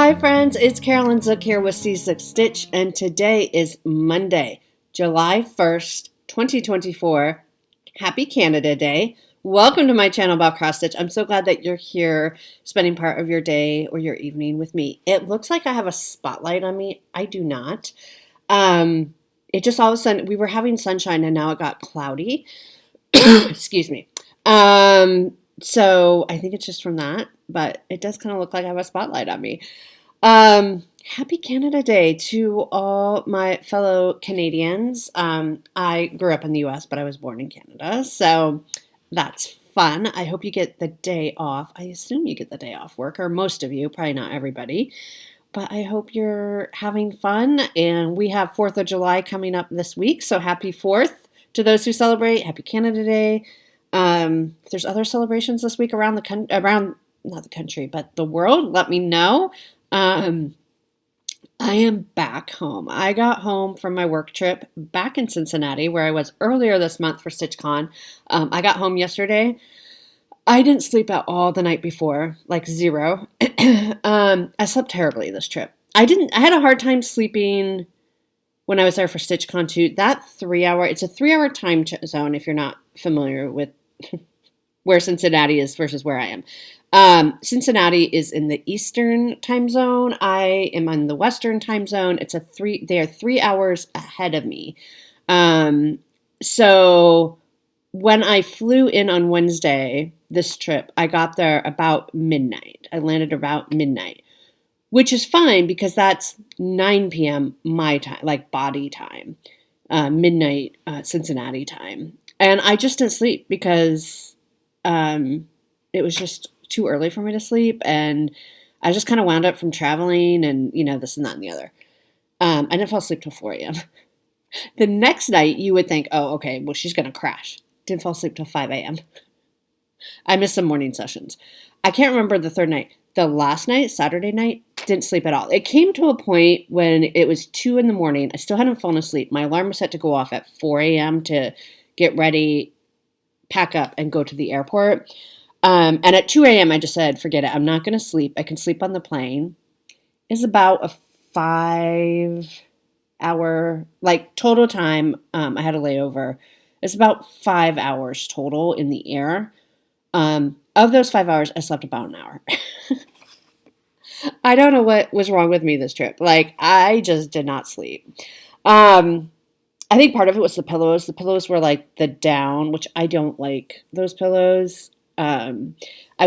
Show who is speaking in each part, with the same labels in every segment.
Speaker 1: Hi friends, it's Carolyn Zook here with C6 Stitch, and today is Monday, July 1st, 2024. Happy Canada Day. Welcome to my channel about cross stitch. I'm so glad that you're here spending part of your day or your evening with me. It looks like I have a spotlight on me. I do not. It just all of a sudden, we were having sunshine and now it got cloudy. Excuse me. So I think it's just from that, but it does kind of look like I have a spotlight on me. Happy Canada Day to all my fellow Canadians. I grew up in the US, but I was born in Canada, so that's fun. I hope you get the day off. I assume you get the day off work, or most of you, probably not everybody, but I hope you're having fun. And we have 4th of July coming up this week, so happy 4th to those who celebrate. Happy Canada Day. If there's other celebrations this week around not the country, but the world, let me know. I am back home. I got home from my work trip back in Cincinnati, where I was earlier this month for StitchCon. I got home yesterday. I didn't sleep at all the night before, like zero. I slept terribly this trip. I had a hard time sleeping when I was there for StitchCon too. It's a 3-hour time zone if you're not familiar with where Cincinnati is versus where I am. Cincinnati is in the Eastern time zone. I am in the Western time zone. They are 3 hours ahead of me. So when I flew in on Wednesday, this trip, I got there about midnight. I landed about midnight, which is fine because that's 9 p.m. my time, like body time, midnight Cincinnati time. And I just didn't sleep because it was just too early for me to sleep. And I just kind of wound up from traveling and, this and that and the other. I didn't fall asleep till 4 a.m. The next night, you would think, oh, okay, well, she's going to crash. Didn't fall asleep till 5 a.m. I missed some morning sessions. I can't remember the third night. The last night, Saturday night, didn't sleep at all. It came to a point when it was 2 in the morning. I still hadn't fallen asleep. My alarm was set to go off at 4 a.m. to get ready, pack up, and go to the airport. And at 2 a.m., I just said, forget it. I'm not going to sleep. I can sleep on the plane. It's about a 5-hour, total time. I had a layover. It's about 5 hours total in the air. Of those 5 hours, I slept about an hour. I don't know what was wrong with me this trip. I just did not sleep. I think part of it was the pillows. The pillows were the down, which I don't like those pillows. I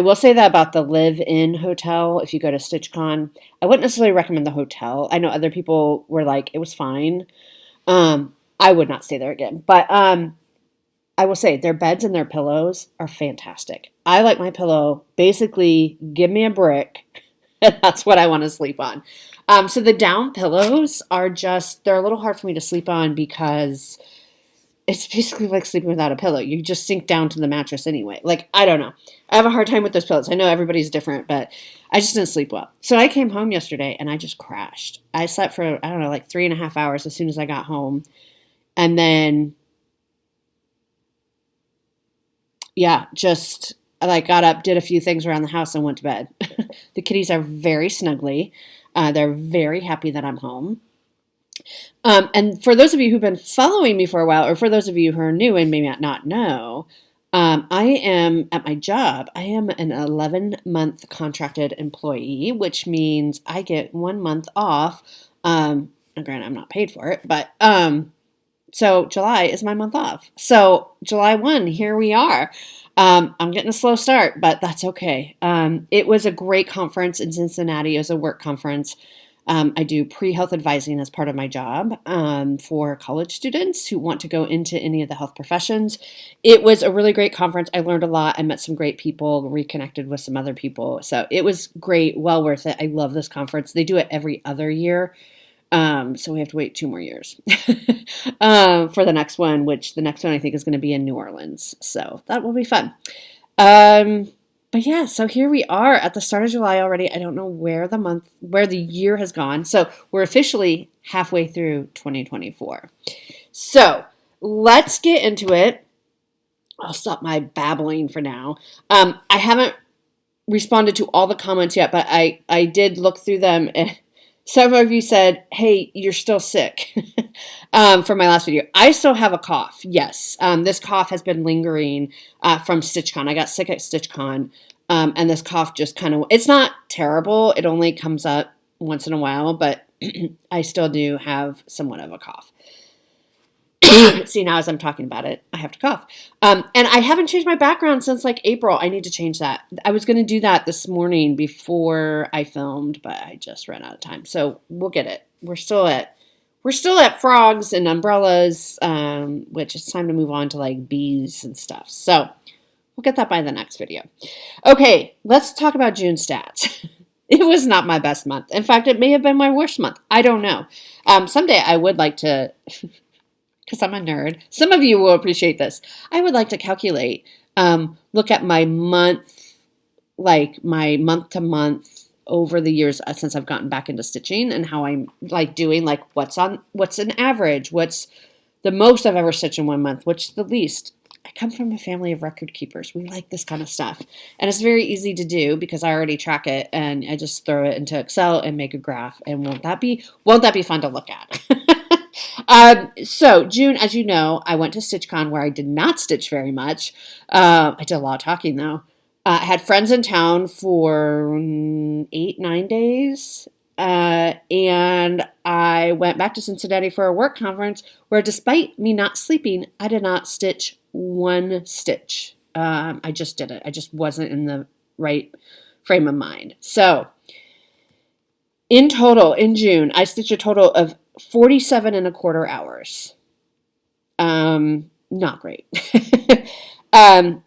Speaker 1: will say that about the live-in hotel, if you go to StitchCon. I wouldn't necessarily recommend the hotel. I know other people were like, it was fine. I would not stay there again. But I will say their beds and their pillows are fantastic. I like my pillow. Basically, give me a brick, and that's what I want to sleep on. So the down pillows they're a little hard for me to sleep on because it's basically like sleeping without a pillow. You just sink down to the mattress anyway. I don't know. I have a hard time with those pillows. I know everybody's different, but I just didn't sleep well. So I came home yesterday and I just crashed. I slept for, 3.5 hours as soon as I got home. And then, I got up, did a few things around the house and went to bed. The kitties are very snuggly. They're very happy that I'm home. And for those of you who've been following me for a while, or for those of you who are new and may not know, I am at my job. I am an 11-month contracted employee, which means I get 1 month off. Granted, I'm not paid for it, but so July is my month off. So July 1, here we are. I'm getting a slow start, but that's okay. It was a great conference in Cincinnati. It was a work conference. I do pre-health advising as part of my job for college students who want to go into any of the health professions. It was a really great conference. I learned a lot. I met some great people, reconnected with some other people. So it was great, well worth it. I love this conference. They do it every other year. So we have to wait 2 more years for the next one, which the next one I think is going to be in New Orleans. So that will be fun. But yeah, so here we are at the start of July already. I don't know where the year has gone. So we're officially halfway through 2024. So let's get into it. I'll stop my babbling for now. I haven't responded to all the comments yet, but I did look through them. And several of you said, hey, you're still sick from my last video. I still have a cough. Yes. This cough has been lingering from StitchCon. I got sick at StitchCon. And this cough just kind of, it's not terrible. It only comes up once in a while, but I still do have somewhat of a cough. See, now as I'm talking about it, I have to cough. And I haven't changed my background since like April. I need to change that. I was going to do that this morning before I filmed, but I just ran out of time. So we'll get it. We're still at frogs and umbrellas, which it's time to move on to like bees and stuff. So we'll get that by the next video. Okay, let's talk about June stats. It was not my best month. In fact, it may have been my worst month. I don't know. Someday I would like to, because I'm a nerd. Some of you will appreciate this. I would like to calculate, look at my month, like my month to month over the years since I've gotten back into stitching and how I'm like doing, like what's an average, what's the most I've ever stitched in 1 month, what's the least. I come from a family of record keepers. We like this kind of stuff. And it's very easy to do because I already track it and I just throw it into Excel and make a graph. And won't that be fun to look at? So June, as you know, I went to StitchCon where I did not stitch very much. I did a lot of talking though. I had friends in town for 8-9 days. And I went back to Cincinnati for a work conference where despite me not sleeping, I did not stitch one stitch. I just didn't. I just wasn't in the right frame of mind. So in total, in June, I stitched a total of 47.25 hours. Not great. I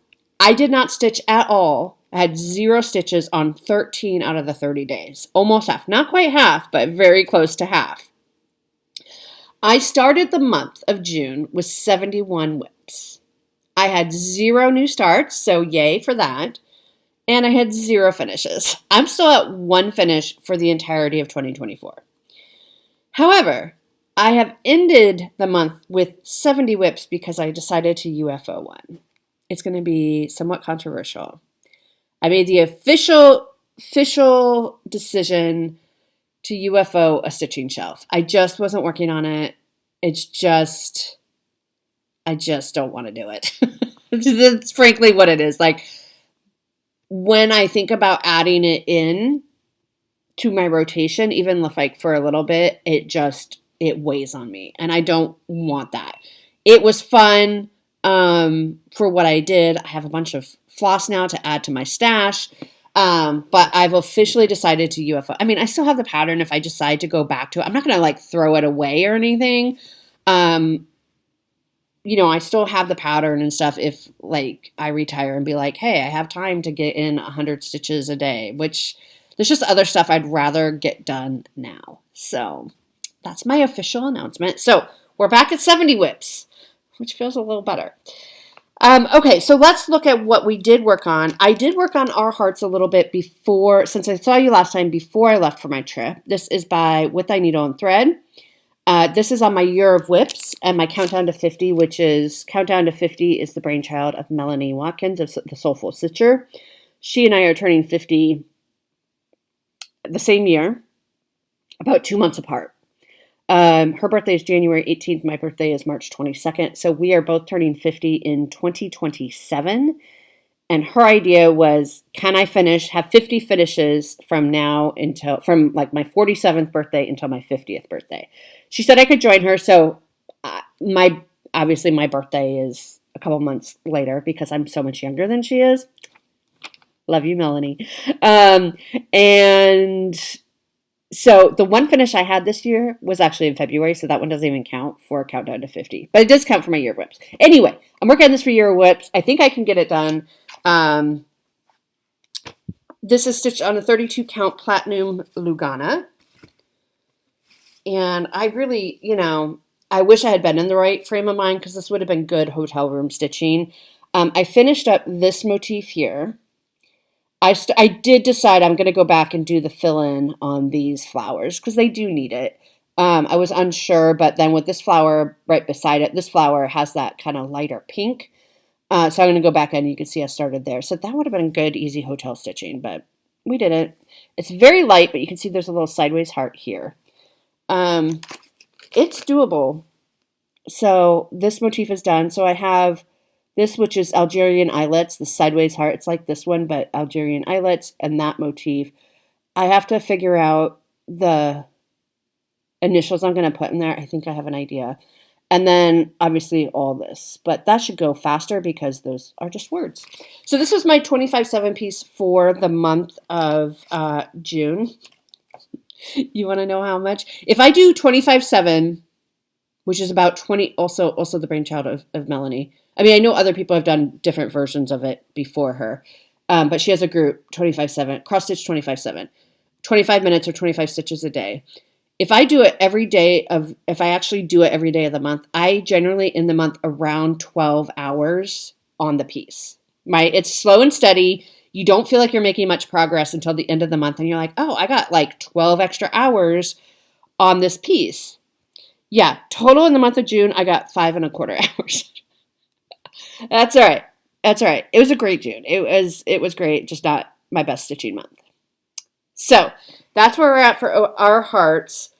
Speaker 1: did not stitch at all. I had 0 stitches on 13 out of the 30 days. Almost half. Not quite half, but very close to half. I started the month of June with 71 whips. I had 0 new starts, so yay for that. And I had 0 finishes. I'm still at 1 finish for the entirety of 2024. However, I have ended the month with 70 whips because I decided to UFO one. It's going to be somewhat controversial. I made the official decision to UFO a stitching shelf. I just wasn't working on it. I just don't want to do it. That's frankly what it is. Like when I think about adding it in to my rotation, even if like for a little bit, it weighs on me and I don't want that. It was fun for what I did. I have a bunch of floss now to add to my stash. But I've officially decided to UFO. I mean, I still have the pattern if I decide to go back to it. I'm not going to like throw it away or anything. I still have the pattern and stuff if like I retire and be like, hey, I have time to get in 100 stitches a day, which there's just other stuff I'd rather get done now. So that's my official announcement. So we're back at 70 whips, which feels a little better. Okay, so let's look at what we did work on. I did work on Our Hearts a little bit before, since I saw you last time, before I left for my trip. This is by With Thy Needle and Thread. This is on my year of whips and my countdown to 50, which is, countdown to 50 is the brainchild of Melanie Watkins of The Soulful Stitcher. She and I are turning 50 the same year, about 2 months apart. Her birthday is January 18th. My birthday is March 22nd. So we are both turning 50 in 2027. And her idea was, can I have 50 finishes from like my 47th birthday until my 50th birthday? She said I could join her. So obviously my birthday is a couple months later because I'm so much younger than she is. Love you, Melanie. And so the one finish I had this year was actually in February, so that one doesn't even count for Countdown to 50. But it does count for my year of whips. Anyway, I'm working on this for year of whips. I think I can get it done. This is stitched on a 32 count platinum Lugana. And I really, I wish I had been in the right frame of mind because this would have been good hotel room stitching. I finished up this motif here. I did decide I'm going to go back and do the fill-in on these flowers because they do need it. I was unsure, but then with this flower right beside it, this flower has that kind of lighter pink. So I'm going to go back in. You can see I started there. So that would have been good, easy hotel stitching, but we did it. It's very light, but you can see there's a little sideways heart here. It's doable. So this motif is done. So I have this, which is Algerian eyelets, the sideways heart. It's like this one, but Algerian eyelets and that motif. I have to figure out the initials I'm going to put in there. I think I have an idea. And then obviously all this, but that should go faster because those are just words. So this was my 25/7 piece for the month of June. You want to know how much? If I do 25/7, which is about 20, also the brainchild of Melanie. I mean, I know other people have done different versions of it before her, but she has a group, 25/7, cross stitch 25/7, 25 minutes or 25 stitches a day. If I do it every day if I actually do it every day of the month, I generally in the month around 12 hours on the piece. It's slow and steady. You don't feel like you're making much progress until the end of the month and you're like, oh, I got like 12 extra hours on this piece. Yeah, total in the month of June, I got 5.25 hours. That's all right. That's all right. It was a great June. It was great, just not my best stitching month. So that's where we're at for our hearts.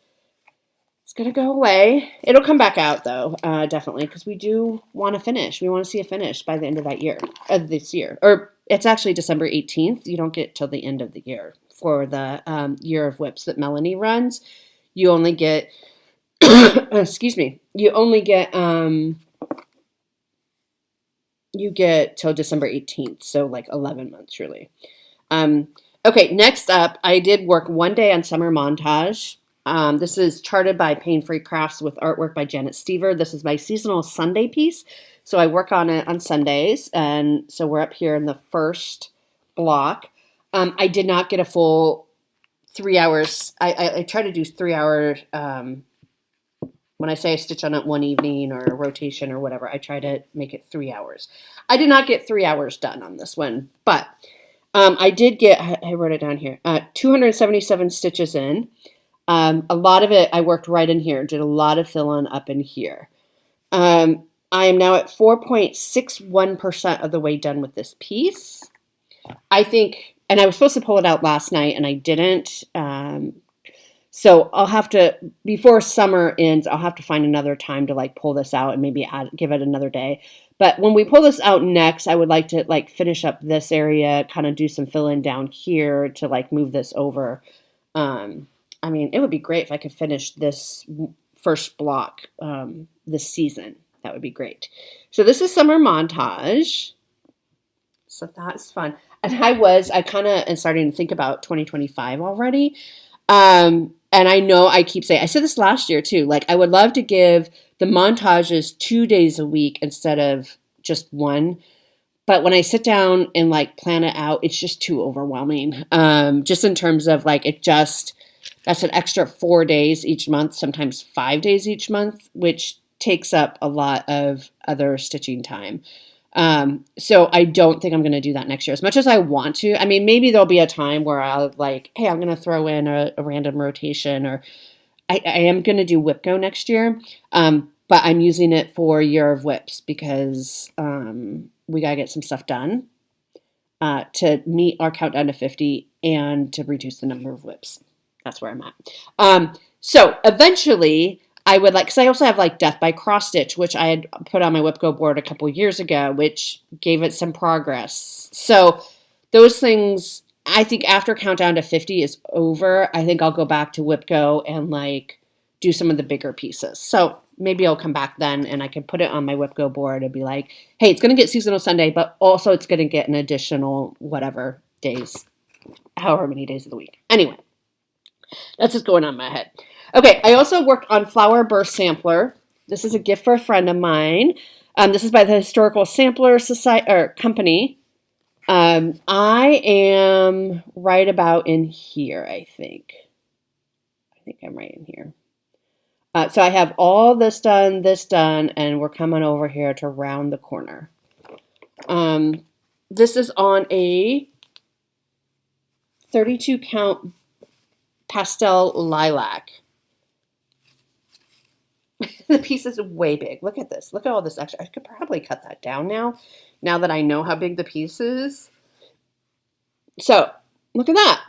Speaker 1: It's going to go away. It'll come back out, though, definitely, because we do want to finish. We want to see it finished by the end of this year. Or it's actually December 18th. You don't get till the end of the year for the Year of Whips that Melanie runs. You only get, excuse me, you get till December 18th, so like 11 months, really. Okay, next up, I did work one day on Summer Montage. This is charted by Pain Free Crafts with artwork by Janet Stever. This is my seasonal Sunday piece, so I work on it on Sundays, and so we're up here in the first block. I did not get a full 3 hours. I try to do 3 hours. When I say I stitch on it one evening or a rotation or whatever, I try to make it 3 hours. I did not get 3 hours done on this one, but I did get, I wrote it down here, 277 stitches in. A lot of it I worked right in here, did a lot of fill-in up in here. I am now at 4.61% of the way done with this piece. I think, and I was supposed to pull it out last night and I didn't. So I'll have to, before summer ends, I'll have to find another time to like pull this out and maybe give it another day. But when we pull this out next, I would like to like finish up this area, kind of do some fill in down here to like move this over. I mean, it would be great if I could finish this first block this season. That would be great. So this is Summer Montage. So that's fun. And I kind of am starting to think about 2025 already. And I know I keep saying, I said this last year too, like I would love to give the montages 2 days a week instead of just one. But when I sit down and like plan it out, it's just too overwhelming. Just in terms of like, that's an extra 4 days each month, sometimes 5 days each month, which takes up a lot of other stitching time. So I don't think I'm going to do that next year as much as I want to. I mean, maybe there'll be a time where I'll like, hey, I'm going to throw in a random rotation, or I am going to do WIPCO next year. But I'm using it for Year of Whips because, we got to get some stuff done, to meet our countdown to 50 and to reduce the number of whips. That's where I'm at. So eventually I would like, because I also have like Death by Cross Stitch, which I had put on my WIPCO board a couple years ago, which gave it some progress. So those things, I think after Countdown to 50 is over, I think I'll go back to WIPCO and like do some of the bigger pieces. So maybe I'll come back then and I can put it on my WIPCO board and be like, hey, it's going to get Seasonal Sunday, but also it's going to get an additional whatever days, however many days of the week. Anyway, that's just going on in my head. Okay, I also worked on Flower Burst Sampler. This is a gift for a friend of mine. This is by the Historical Sampler Society or Company. I am right about in here, I think. I think I'm right in here. So I have all this done, and we're coming over here to round the corner. This is on a 32 count pastel lilac. The piece is way big. Look at this. Look at all this extra. I could probably cut that down now that I know how big the piece is. So look at that.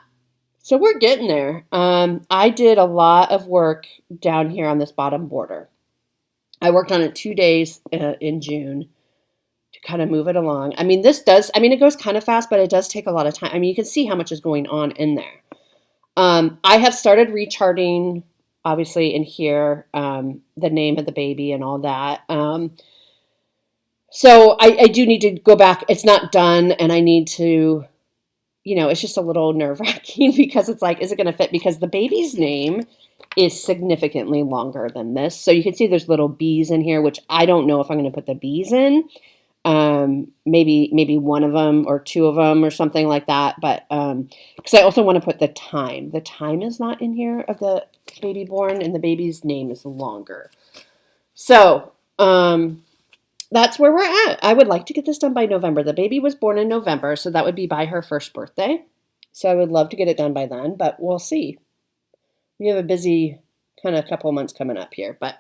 Speaker 1: So we're getting there. I did a lot of work down here on this bottom border. I worked on it 2 days in June to kind of move it along. I mean, it goes kind of fast, but it does take a lot of time. I mean, you can see how much is going on in there. I have started recharting, obviously, in here, the name of the baby and all that. So I do need to go back. It's not done, and I need to, it's just a little nerve-wracking because it's like, is it going to fit? Because the baby's name is significantly longer than this. So you can see there's little B's in here, which I don't know if I'm going to put the B's in. Maybe one of them or two of them or something like that. But because I also want to put the time. The time is not in here of the baby born, and the baby's name is longer. So that's where we're at. I would like to get this done by November. The baby was born in November, so that would be by her first birthday. So I would love to get it done by then, but we'll see. We have a busy kind of couple of months coming up here, but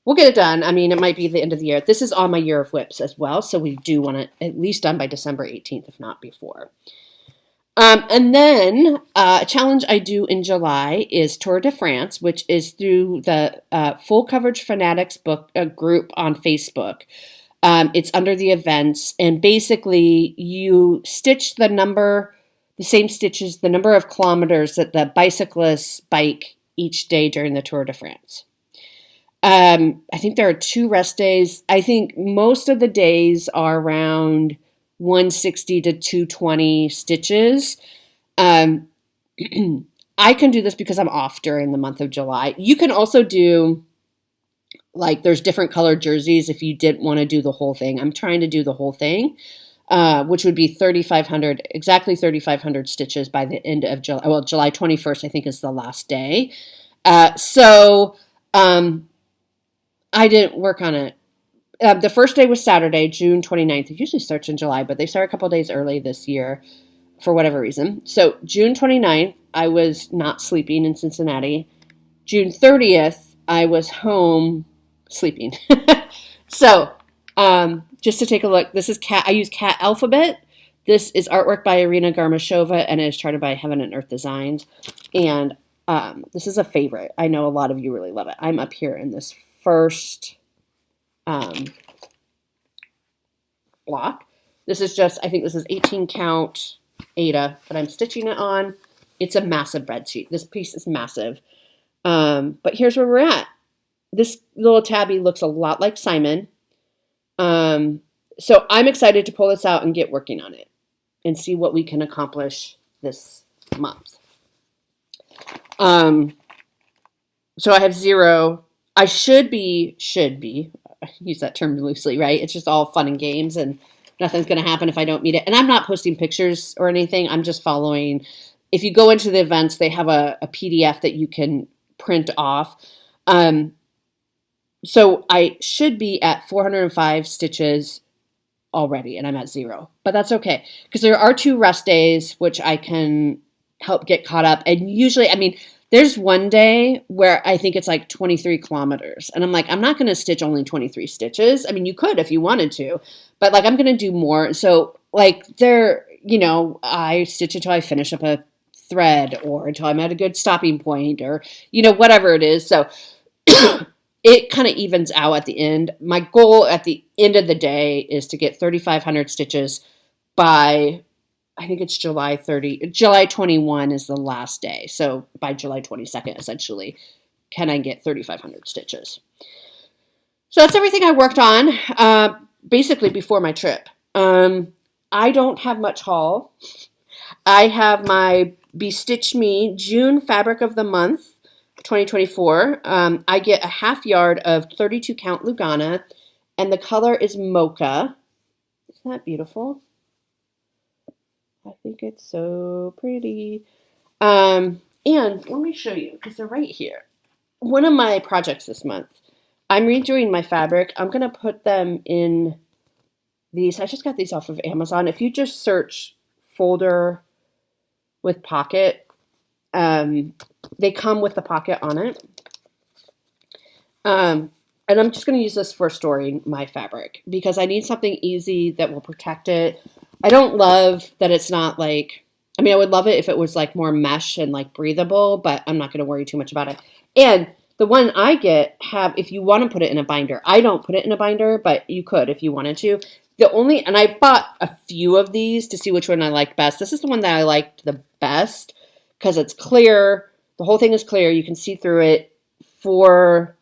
Speaker 1: we'll get it done. I mean, it might be the end of the year. This is on my year of whips as well, so we do want it at least done by December 18th, if not before. And then a challenge I do in July is Tour de France, which is through the Full Coverage Fanatics book group on Facebook. It's under the events, and basically you stitch the same stitches, the number of kilometers that the bicyclists bike each day during the Tour de France. I think there are 2 rest days. I think most of the days are around 160 to 220 stitches. I can do this because I'm off during the month of July. You can also do, like, there's different colored jerseys if you didn't want to do the whole thing. I'm trying to do the whole thing, which would be 3,500, exactly 3,500 stitches by the end of July. Well, July 21st, I think, is the last day. I didn't work on it. The first day was Saturday, June 29th. It usually starts in July, but they start a couple days early this year for whatever reason. So June 29th, I was not sleeping in Cincinnati. June 30th, I was home sleeping. So just to take a look, this is I use Cat Alphabet. This is artwork by Irina Garmashova, and it is charted by Heaven and Earth Designs. And this is a favorite. I know a lot of you really love it. I'm up here in this first block. This is just, I think this is 18 count Ada that I'm stitching it on. It's a massive bedsheet. This piece is massive. But here's where we're at. This little tabby looks a lot like Simon. So I'm excited to pull this out and get working on it and see what we can accomplish this month. So I have 0. I should be, I use that term loosely, right? It's just all fun and games, and nothing's going to happen if I don't meet it. And I'm not posting pictures or anything. I'm just following. If you go into the events, they have a PDF that you can print off. So I should be at 405 stitches already, and I'm at 0. But that's okay, because there are 2 rest days, which I can help get caught up. And usually, I mean, there's one day where I think it's like 23 kilometers. And I'm like, I'm not going to stitch only 23 stitches. I mean, you could if you wanted to, but like I'm going to do more. So like I stitch until I finish up a thread or until I'm at a good stopping point or, whatever it is. So it kind of evens out at the end. My goal at the end of the day is to get 3,500 stitches by, I think it's July 30. July 21 is the last day. So by July 22nd, essentially, can I get 3,500 stitches? So that's everything I worked on, basically before my trip. I don't have much haul. I have my Bestitch Me June Fabric of the Month, 2024. I get a half yard of 32 count Lugana, and the color is Mocha. Isn't that beautiful? I think it's so pretty. And let me show you, because they're right here. One of my projects this month, I'm redoing my fabric. I'm going to put them in these. I just got these off of Amazon. If you just search folder with pocket, they come with the pocket on it. and I'm just going to use this for storing my fabric because I need something easy that will protect it. I don't love that it's not like, I mean, I would love it if it was like more mesh and like breathable, but I'm not going to worry too much about it. And the one I get if you want to put it in a binder, I don't put it in a binder, but you could if you wanted to. And I bought a few of these to see which one I liked best. This is the one that I liked the best because it's clear. The whole thing is clear. You can see through it. For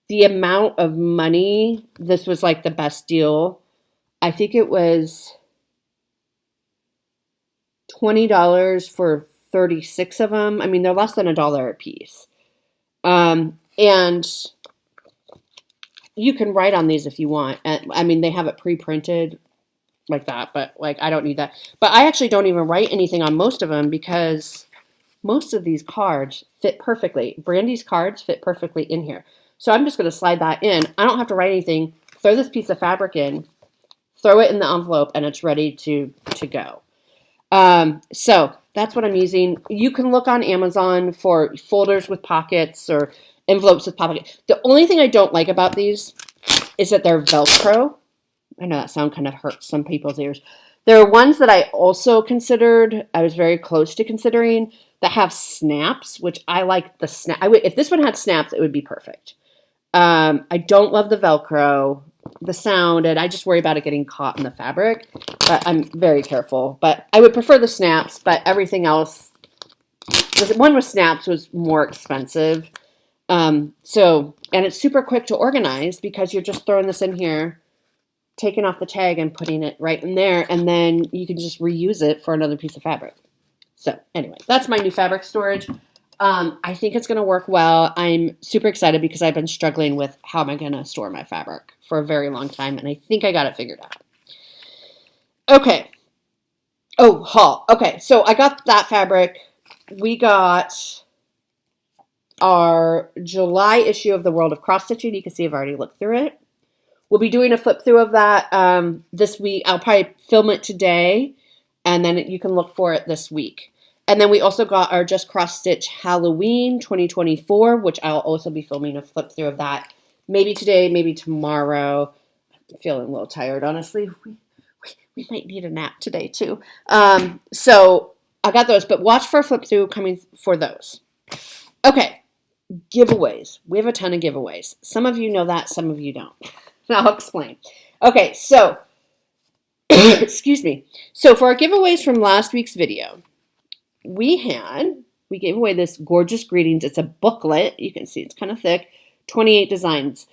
Speaker 1: the amount of money, this was like the best deal. I think it was $20 for 36 of them. I mean, they're less than $1 a piece. And you can write on these if you want. I mean, they have it pre-printed like that, but like I don't need that. But I actually don't even write anything on most of them because most of these cards fit perfectly. Brandy's cards fit perfectly in here. So I'm just going to slide that in. I don't have to write anything. Throw this piece of fabric in, throw it in the envelope, and it's ready to go. So that's what I'm using. You can look on Amazon for folders with pockets or envelopes with pockets. The only thing I don't like about these is that they're Velcro. I know that sound kind of hurts some people's ears. There are ones that I also considered, I was very close to considering, that have snaps, which I like the snap. If this one had snaps, it would be perfect. I don't love the Velcro, the sound, and I just worry about it getting caught in the fabric, but I'm very careful. But I would prefer the snaps, but everything else, the one with snaps was more expensive. And it's super quick to organize because you're just throwing this in here, taking off the tag and putting it right in there, and then you can just reuse it for another piece of fabric. So anyway, that's my new fabric storage. I think it's going to work well. I'm super excited because I've been struggling with how am I going to store my fabric for a very long time, and I think I got it figured out. Okay. Oh, haul. Okay, so I got that fabric. We got our July issue of the World of Cross Stitching. You can see I've already looked through it. We'll be doing a flip through of that this week. I'll probably film it today, and then you can look for it this week. And then we also got our Just Cross Stitch Halloween 2024, which I'll also be filming a flip through of that. Maybe today, maybe tomorrow. I'm feeling a little tired, honestly. We might need a nap today, too. So I got those, but watch for a flip through coming for those. Okay, giveaways. We have a ton of giveaways. Some of you know that, some of you don't. I'll explain. Okay, so, excuse me. So for our giveaways from last week's video, we gave away this gorgeous greetings. It's a booklet. You can see it's kind of thick. 28 designs.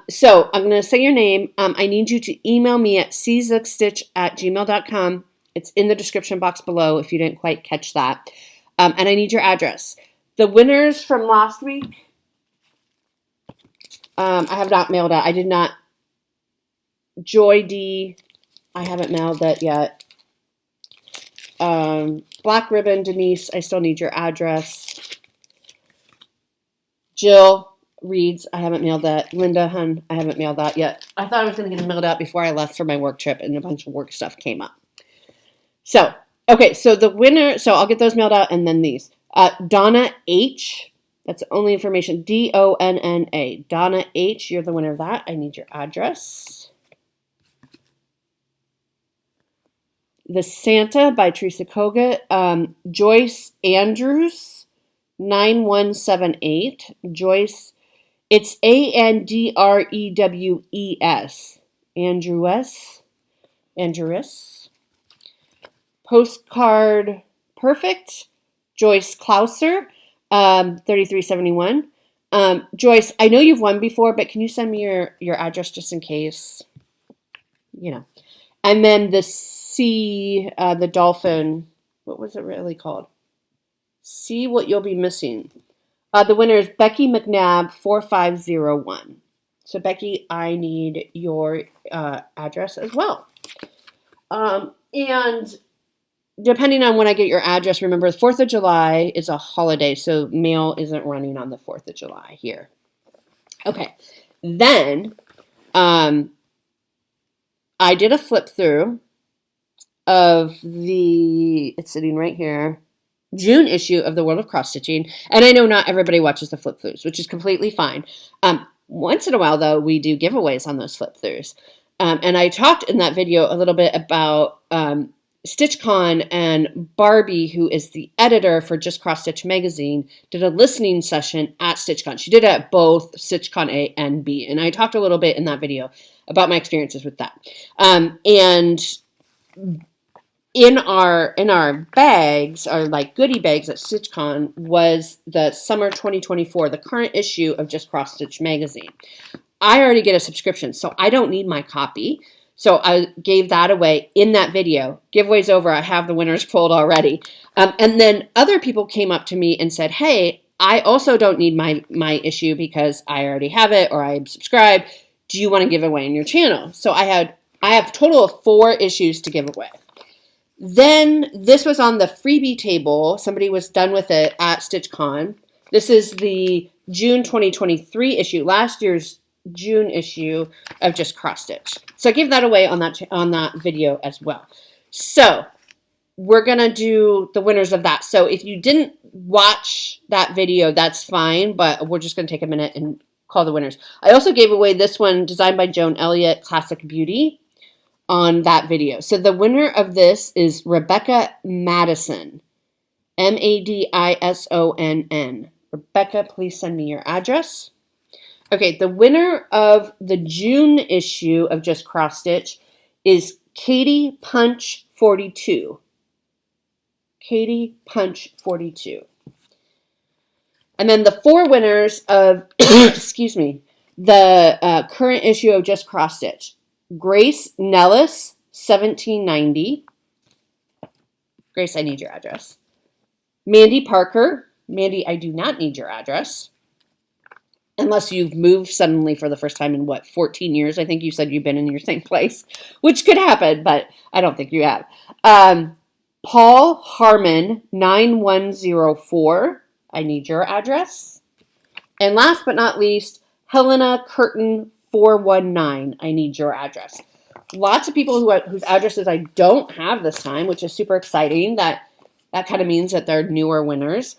Speaker 1: So I'm going to say your name. I need you to email me at czugstitch@gmail.com. It's in the description box below if you didn't quite catch that. And I need your address. The winners from last week, I have not mailed out. I did not. Joy D, I haven't mailed that yet. Black Ribbon, Denise, I still need your address. Jill Reads, I haven't mailed that. Linda Hun, I haven't mailed that yet. I thought I was going to get it mailed out before I left for my work trip, and a bunch of work stuff came up. So, okay, so the winner, so I'll get those mailed out, and then these. Donna H, that's the only information. Donna. Donna H, you're the winner of that. I need your address. The Santa by Teresa Koga. Joyce Andrews, 9178. Joyce, it's Andrews. Andrews. Postcard Perfect. Joyce Klauser, 3371. Joyce, I know you've won before, but can you send me your address just in case? You know. And then the the dolphin, what was it really called? See What You'll Be Missing. The winner is Becky McNabb, 4501. So, Becky, I need your address as well. And depending on when I get your address, remember, the 4th of July is a holiday, so mail isn't running on the 4th of July here. Okay. Then, I did a flip through of it's sitting right here, June issue of the World of Cross Stitching. And I know not everybody watches the flip throughs, which is completely fine. Once in a while, though, we do giveaways on those flip throughs. And I talked in that video a little bit about StitchCon, and Barbie, who is the editor for Just Cross Stitch magazine, did a listening session at StitchCon. She did it at both StitchCon A and B, and I talked a little bit in that video about my experiences with that. And in our bags, our like goodie bags at StitchCon, was the summer 2024, the current issue of Just Cross Stitch magazine. I already get a subscription, so I don't need my copy. So I gave that away in that video. Giveaway's over. I have the winners pulled already. And then other people came up to me and said, hey, I also don't need my issue because I already have it or I'm subscribed. Do you want to give away in your channel? So I have a total of 4 issues to give away. Then this was on the freebie table. Somebody was done with it at StitchCon. This is the June 2023 issue, last year's June issue of Just Cross Stitch. So I gave that away on that video as well. So we're gonna do the winners of that. So if you didn't watch that video, that's fine, but we're just gonna take a minute and call the winners. I also gave away this one, designed by Joan Elliott, Classic Beauty, on that video. So the winner of this is Rebecca Madison, Madisonn. Rebecca, please send me your address. Okay, the winner of the June issue of Just Cross Stitch is Katie Punch 42. Katie Punch 42. And then the 4 winners of, excuse me, the current issue of Just Cross Stitch. Grace Nellis, 1790. Grace, I need your address. Mandy Parker. Mandy, I do not need your address. Unless you've moved suddenly for the first time in, 14 years? I think you said you've been in your same place, which could happen, but I don't think you have. Paul Harmon, 9104. I need your address. And last but not least, Helena Curtin, 419. I need your address. Lots of people whose addresses I don't have this time, which is super exciting. That kind of means that they're newer winners.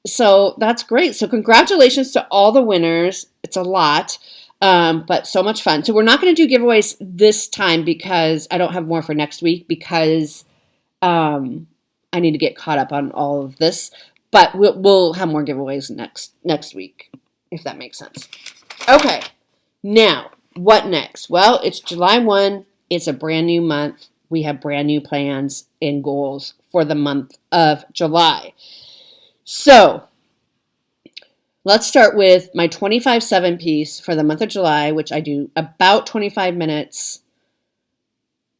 Speaker 1: So that's great. So congratulations to all the winners. It's a lot, but so much fun. So we're not going to do giveaways this time because I don't have more for next week because I need to get caught up on all of this. But we'll have more giveaways next week, if that makes sense. Okay, now what next? Well, it's July 1. It's a brand new month. We have brand new plans and goals for the month of July. So let's start with my 25/7 piece for the month of July, which I do about 25 minutes,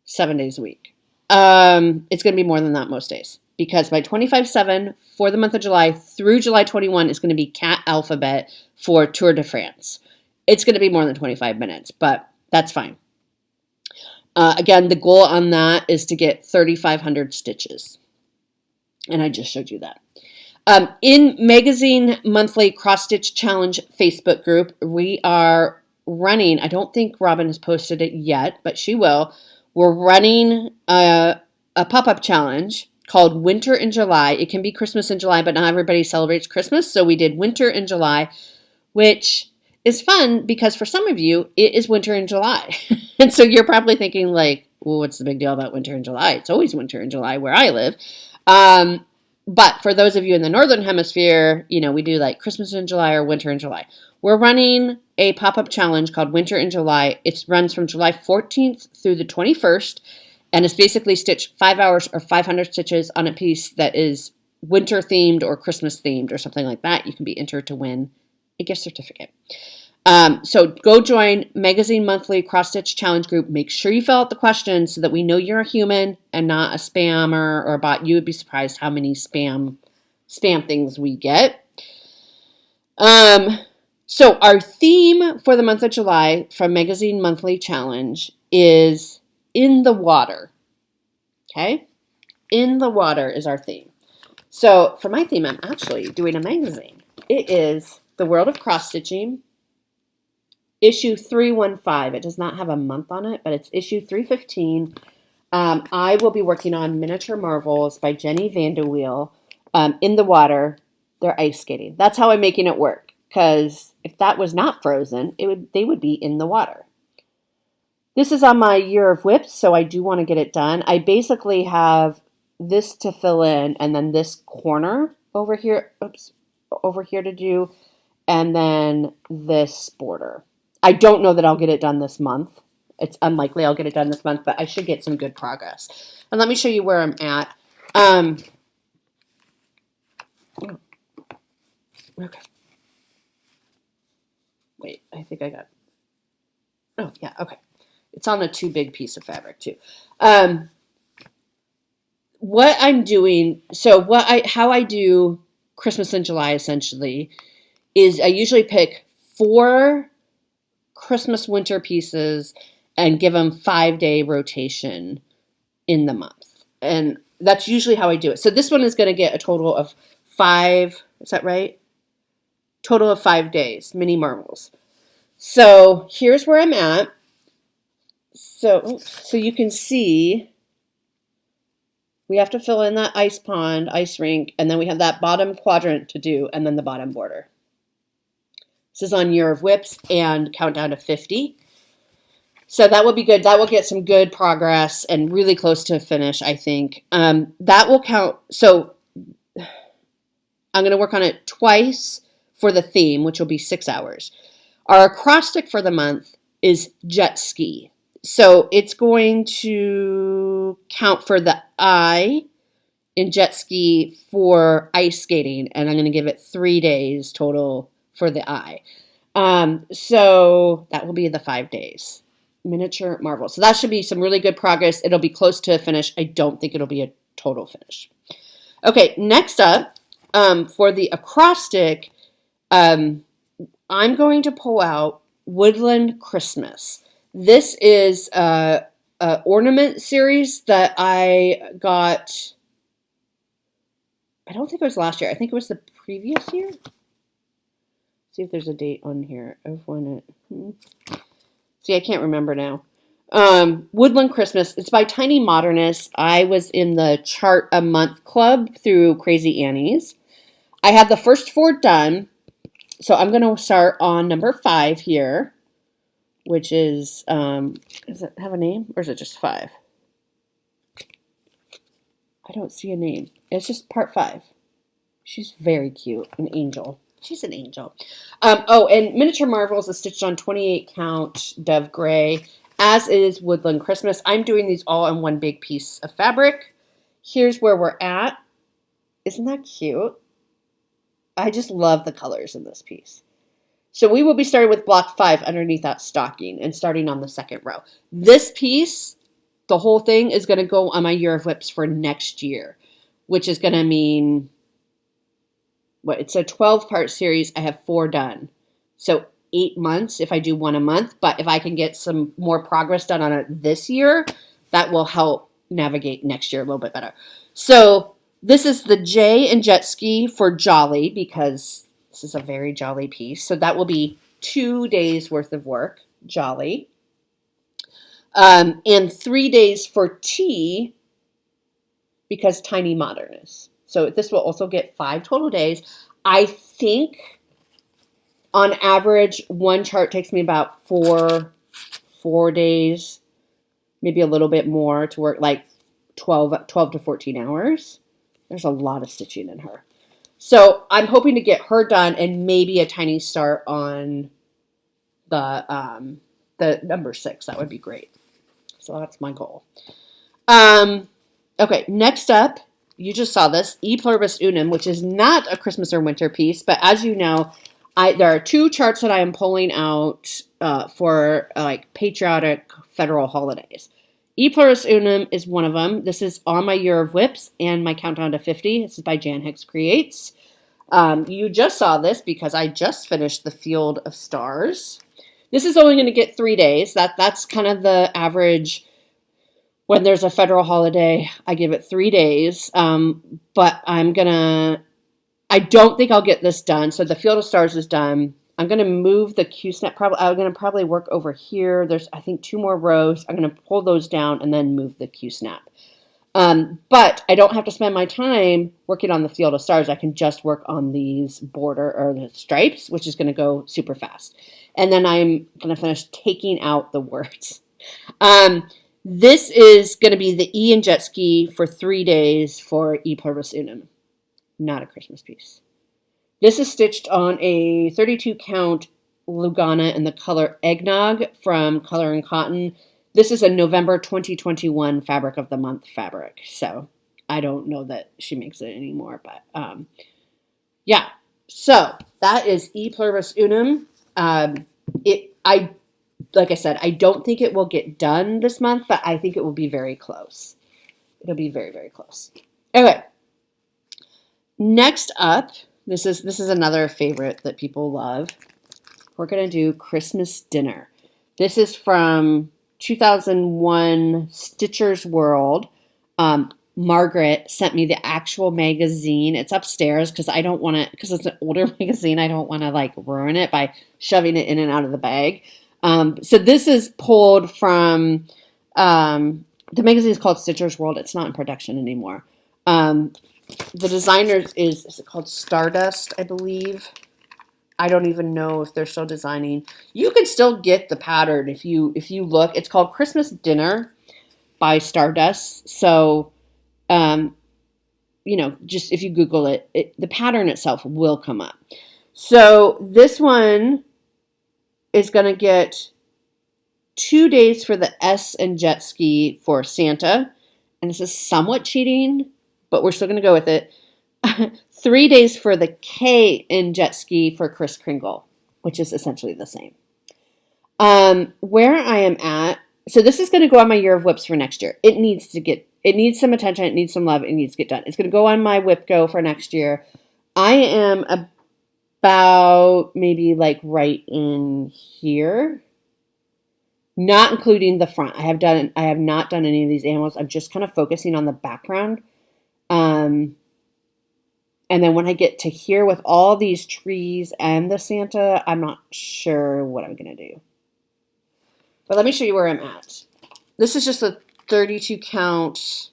Speaker 1: 7 days a week. It's going to be more than that most days because my 25/7 for the month of July through July 21 is going to be cat alphabet for Tour de France. It's going to be more than 25 minutes, but that's fine. Again, the goal on that is to get 3,500 stitches. And I just showed you that. In Magazine Monthly Cross Stitch Challenge Facebook group, we are running, I don't think Robin has posted it yet, but she will. We're running a pop-up challenge called Winter in July. It can be Christmas in July, but not everybody celebrates Christmas. So we did Winter in July, which is fun because for some of you, it is winter in July. And so you're probably thinking like, well, what's the big deal about winter in July? It's always winter in July where I live. But for those of you in the Northern Hemisphere, we do like Christmas in July or winter in July. We're running a pop-up challenge called Winter in July. It runs from July 14th through the 21st. And it's basically stitch 5 hours or 500 stitches on a piece that is winter themed or Christmas themed or something like that. You can be entered to win a gift certificate. So go join Magazine Monthly Cross Stitch Challenge group. Make sure you fill out the questions so that we know you're a human and not a spammer or a bot. You would be surprised how many spam things we get. So our theme for the month of July from Magazine Monthly Challenge is in the water. Okay? In the water is our theme. So for my theme, I'm actually doing a magazine. It is The World of Cross Stitching, issue 315. It does not have a month on it, but it's issue 315. I will be working on Miniature Marvels by Jenny Vanderweel. In the water, they're ice skating. That's how I'm making it work. because if that was not frozen, they would be in the water. This is on my year of whips, so I do want to get it done. I basically have this to fill in, and then this corner over here, over here to do, and then this border. I don't know that I'll get it done this month. It's unlikely I'll get it done this month, but I should get some good progress. And let me show you where I'm at. Okay. Wait, I think I got. Oh, yeah, okay. It's on a too big piece of fabric too. What I'm doing, so how I do Christmas in July essentially is I usually pick 4 Christmas winter pieces and give them 5-day rotation in the month. And that's usually how I do it. So this one is going to get a total of 5, is that right? Total of 5 days, mini marbles. So here's where I'm at. So you can see we have to fill in that ice pond, ice rink, and then we have that bottom quadrant to do, and then the bottom border. This is on Year of Whips and countdown to 50. So that will be good. That will get some good progress and really close to a finish, I think. That will count. So I'm going to work on it twice for the theme, which will be 6 hours. Our acrostic for the month is jet ski. So it's going to count for the I in jet ski for ice skating, and I'm going to give it 3 days total for the I. So that will be the 5 days. Miniature marvel. So that should be some really good progress. It'll be close to a finish. I don't think it'll be a total finish. Okay, next up, for the acrostic, I'm going to pull out Woodland Christmas. This is a ornament series that I got, I don't think it was last year. I think it was the previous year. See if there's a date on here of when it... See, I can't remember now. Woodland Christmas. It's by Tiny Modernist. I was in the Chart a Month Club through Crazy Annie's. I have the first 4 done. So I'm going to start on number 5 here, which is, does it have a name or is it just 5? I don't see a name. It's just part 5. She's very cute. An angel. She's an angel. And Miniature Marvels is stitched on 28 count Dove Gray, as is Woodland Christmas. I'm doing these all in one big piece of fabric. Here's where we're at. Isn't that cute? I just love the colors in this piece. So we will be starting with block 5 underneath that stocking and starting on the 2nd row. This piece, the whole thing, is going to go on my Year of Whips for next year, which is going to mean... It's a 12-part series. I have 4 done. So 8 months if I do 1 a month. But if I can get some more progress done on it this year, that will help navigate next year a little bit better. So this is the J in jet ski for jolly, because this is a very jolly piece. So that will be 2 days worth of work, jolly. And 3 days for T, because Tiny Modernist. So this will also get 5 total days. I think on average, 1 chart takes me about 4 days, maybe a little bit more to work, like 12 to 14 hours. There's a lot of stitching in her. So I'm hoping to get her done and maybe a tiny start on the number 6. That would be great. So that's my goal. Okay, next up. You just saw this, E Pluribus Unum, which is not a Christmas or winter piece, but as you know, there are 2 charts that I am pulling out for like patriotic federal holidays. E Pluribus Unum is one of them. This is on my Year of Whips and my countdown to 50. This is by Jan Hicks Creates. You just saw this because I just finished the Field of Stars. This is only going to get 3 days. That's kind of the average. When there's a federal holiday, I give it 3 days, but I don't think I'll get this done. So the Field of Stars is done. I'm going to move the Q-snap. I'm going to probably work over here. There's, I think, 2 more rows. I'm going to pull those down and then move the Q-snap. But I don't have to spend my time working on the Field of Stars. I can just work on these border or the stripes, which is going to go super fast. And then I'm going to finish taking out the words. This is going to be the E in jet ski for 3 days for E pluribus unum. Not a Christmas piece. This is stitched on a 32 count Lugana in the color Eggnog from Color and Cotton. This is a November 2021 Fabric of the Month fabric. So I don't know that she makes it anymore, but yeah. So that is E pluribus unum. Like I said, I don't think it will get done this month, but I think it will be very close. It'll be very, very close. Okay. Next up, this is another favorite that people love. We're going to do Christmas Dinner. This is from 2001 Stitcher's World. Margaret sent me the actual magazine. It's upstairs because I don't want to, because it's an older magazine, I don't want to like ruin it by shoving it in and out of the bag. So this is pulled from, the magazine is called Stitcher's World. It's not in production anymore. The designers is it called Stardust, I believe. I don't even know if they're still designing. You can still get the pattern if you look. It's called Christmas Dinner by Stardust. So, just if you Google it, the pattern itself will come up. So this one is going to get 2 days for the S and jet ski for Santa. And this is somewhat cheating, but we're still going to go with it. 3 days for the K in jet ski for Kris Kringle, which is essentially the same. Where I am at, so this is going to go on my Year of Whips for next year. It needs some attention. It needs some love. It needs to get done. It's going to go on my Whip Go for next year. I am about maybe like right in here, not including the front. I have not done any of these animals. I'm just kind of focusing on the background. And then when I get to here with all these trees and the Santa, I'm not sure what I'm going to do. But let me show you where I'm at. This is just a 32 count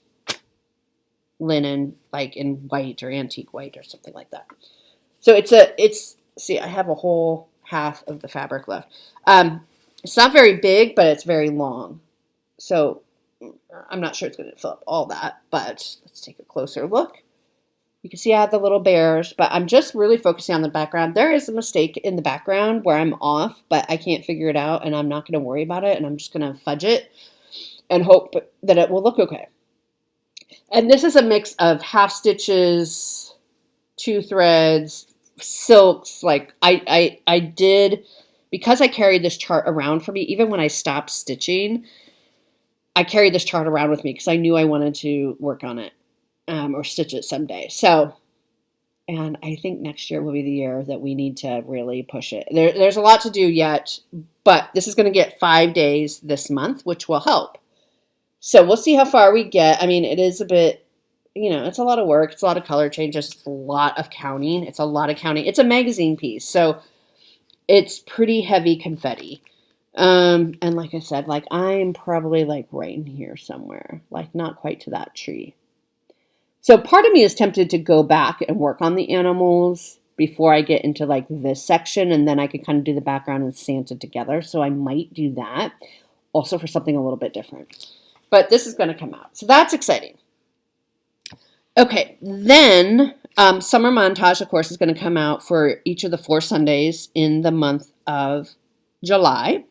Speaker 1: linen, like in white or antique white or something like that. So see, I have a whole half of the fabric left. It's not very big, but it's very long. So I'm not sure it's going to fill up all that, but let's take a closer look. You can see I have the little bears, but I'm just really focusing on the background. There is a mistake in the background where I'm off, but I can't figure it out, and I'm not going to worry about it, and I'm just going to fudge it and hope that it will look okay. And this is a mix of half stitches, 2 threads, silks. Like I did, because I carried this chart around for me, even when I stopped stitching, I carried this chart around with me because I knew I wanted to work on it. Or stitch it someday. So, and I think next year will be the year that we need to really push it. There's a lot to do yet, but this is going to get 5 days this month, which will help. So we'll see how far we get. I mean, it is a bit, it's a lot of work. It's a lot of color changes. It's a lot of counting. It's a magazine piece. So it's pretty heavy confetti. And like I said, like I'm probably like right in here somewhere, like not quite to that tree. So part of me is tempted to go back and work on the animals before I get into like this section, and then I could kind of do the background and Santa together. So I might do that also for something a little bit different. But this is going to come out. So that's exciting. Okay, then Summer Montage, of course, is going to come out for each of the 4 Sundays in the month of July.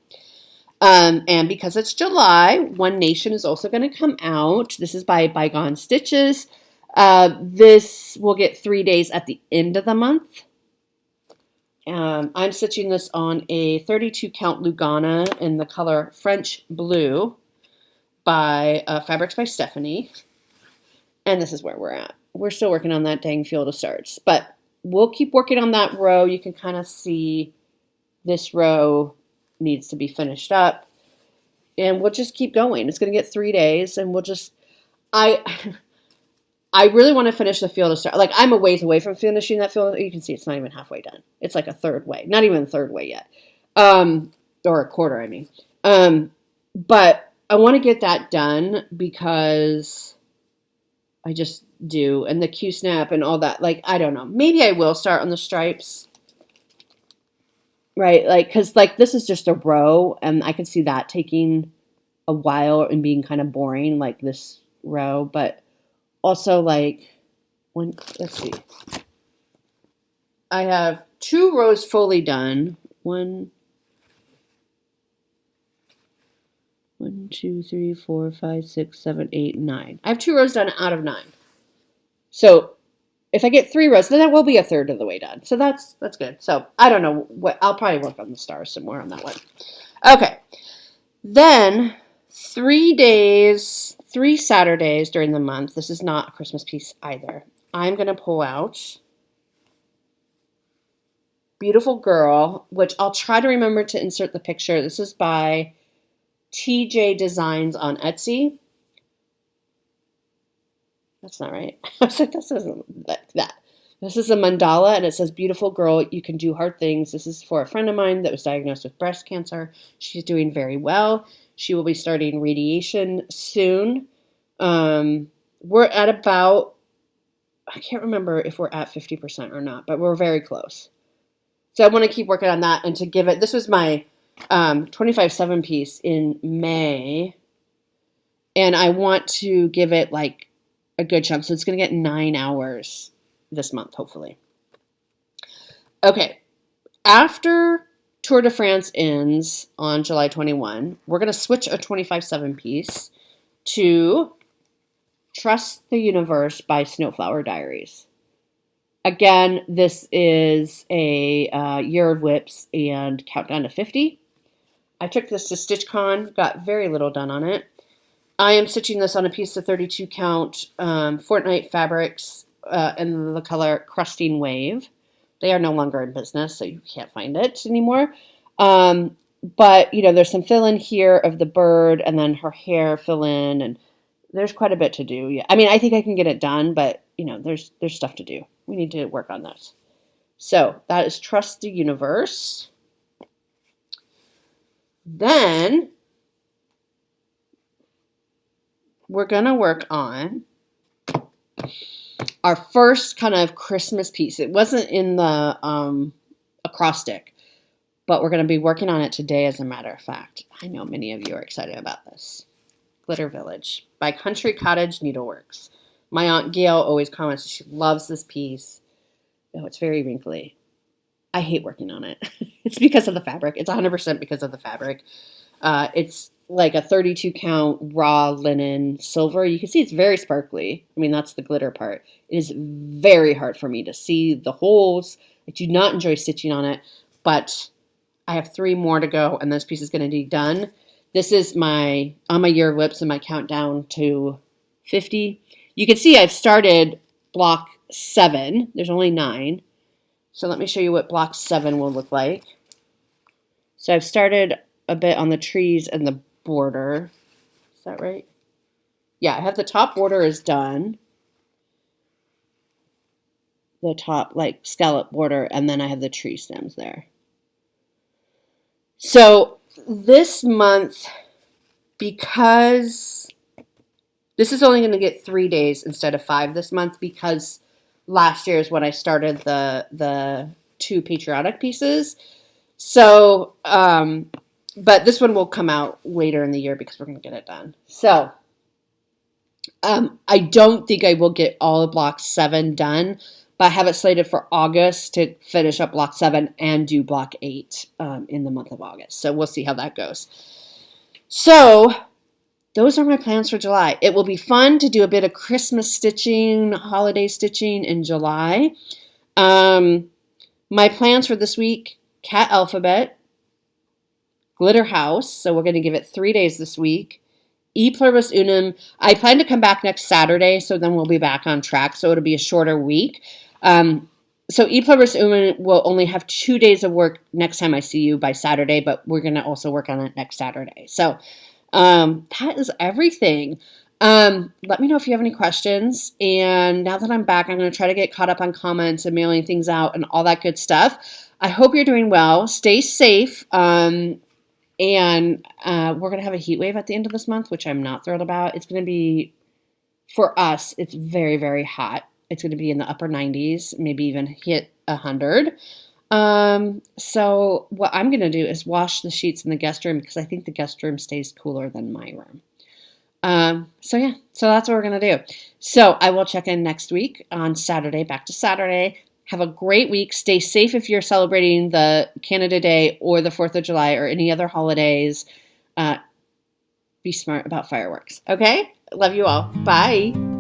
Speaker 1: And because it's July, One Nation is also going to come out. This is by Bygone Stitches. This will get 3 days at the end of the month. I'm stitching this on a 32 count Lugana in the color French Blue by Fabrics by Stephanie. And this is where we're at. We're still working on that dang Field of Stars, but we'll keep working on that row. You can kind of see this row needs to be finished up, and we'll just keep going. It's going to get 3 days, and we'll just, I really want to finish the Field of Stars. Like, I'm a ways away from finishing that field. You can see it's not even halfway done. It's like a third way. Not even a third way yet. Or a quarter, I mean. But I want to get that done because I just do. And the Q-snap and all that. Like, I don't know. Maybe I will start on the stripes. Right? Like, because, like, this is just a row, and I can see that taking a while and being kind of boring, like this row. But also, like, let's see. I have 2 rows fully done. One, 2, 3, 4, 5, 6, 7, 8, 9. I have 2 rows done out of 9. So if I get 3 rows, then that will be a third of the way done. So that's good. So I don't know what, I'll probably work on the stars some more on that one. Okay. Then 3 Saturdays during the month. This is not a Christmas piece either. I'm going to pull out Beautiful Girl, which I'll try to remember to insert the picture. This is by TJ Designs on Etsy. That's not right. I was like, this isn't like that. This is a mandala, and it says, Beautiful Girl, you can do hard things. This is for a friend of mine that was diagnosed with breast cancer. She's doing very well. She will be starting radiation soon. We're at about, I can't remember if we're at 50% or not, but we're very close. So I want to keep working on that, and to give it, this was my 25/7 piece in May, and I want to give it like a good chunk. So it's going to get 9 hours this month, hopefully. Okay. After Tour de France ends on July 21, we're going to switch a 25/7 piece to Trust the Universe by Snowflower Diaries. Again, this is a year of whips and countdown to 50. I took this to StitchCon, got very little done on it. I am stitching this on a piece of 32 count Fortnite fabrics in the color Crusting Wave. They are no longer in business, so you can't find it anymore. But, you know, there's some fill-in here of the bird and then her hair fill-in, and there's quite a bit to do. Yeah, I mean, I think I can get it done, but, you know, there's stuff to do. We need to work on this. So that is Trust the Universe. Then we're going to work on our first kind of Christmas piece. It wasn't in the acrostic, but we're going to be working on it today, as a matter of fact. I know many of you are excited about this. Glitter Village by Country Cottage Needleworks. My Aunt Gail always comments she loves this piece. Oh, it's very wrinkly. I hate working on it. It's because of the fabric. It's 100% because of the fabric. It's like a 32 count raw linen silver. You can see it's very sparkly. I mean, that's the glitter part. It is very hard for me to see the holes. I do not enjoy stitching on it, but I have 3 more to go, and this piece is going to be done. This is my year of whips and my countdown to 50. You can see I've started block 7. There's only 9. So let me show you what block 7 will look like. So I've started a bit on the trees and the border. Is that right? Yeah, I have the top border is done. The top, like, scallop border, and then I have the tree stems there. So this month, because this is only going to get 3 days instead of 5 this month, because last year is when I started the 2 Patriotic pieces. So, but this one will come out later in the year because we're going to get it done. So, I don't think I will get all of block 7 done, but I have it slated for August to finish up block 7 and do block 8 in the month of August. So we'll see how that goes. So those are my plans for July. It will be fun to do a bit of Christmas stitching, holiday stitching in July. My plans for this week, Cat Alphabet, Glitter House, so we're going to give it 3 days this week. E Pluribus Unum, I plan to come back next Saturday, so then we'll be back on track, so it'll be a shorter week. So E Pluribus Unum will only have 2 days of work next time I see you by Saturday, but we're going to also work on it next Saturday. So that is everything. Let me know if you have any questions. And now that I'm back, I'm going to try to get caught up on comments and mailing things out and all that good stuff. I hope you're doing well. Stay safe. And we're going to have a heat wave at the end of this month, which I'm not thrilled about. It's going to be For us, it's very, very hot. It's going to be in the upper 90s, maybe even hit 100. So what I'm going to do is wash the sheets in the guest room because I think the guest room stays cooler than my room. So yeah, so that's what we're going to do. So I will check in next week on Saturday, back to Saturday. Have a great week. Stay safe if you're celebrating the Canada Day or the 4th of July or any other holidays. Be smart about fireworks. Okay? Love you all. Bye.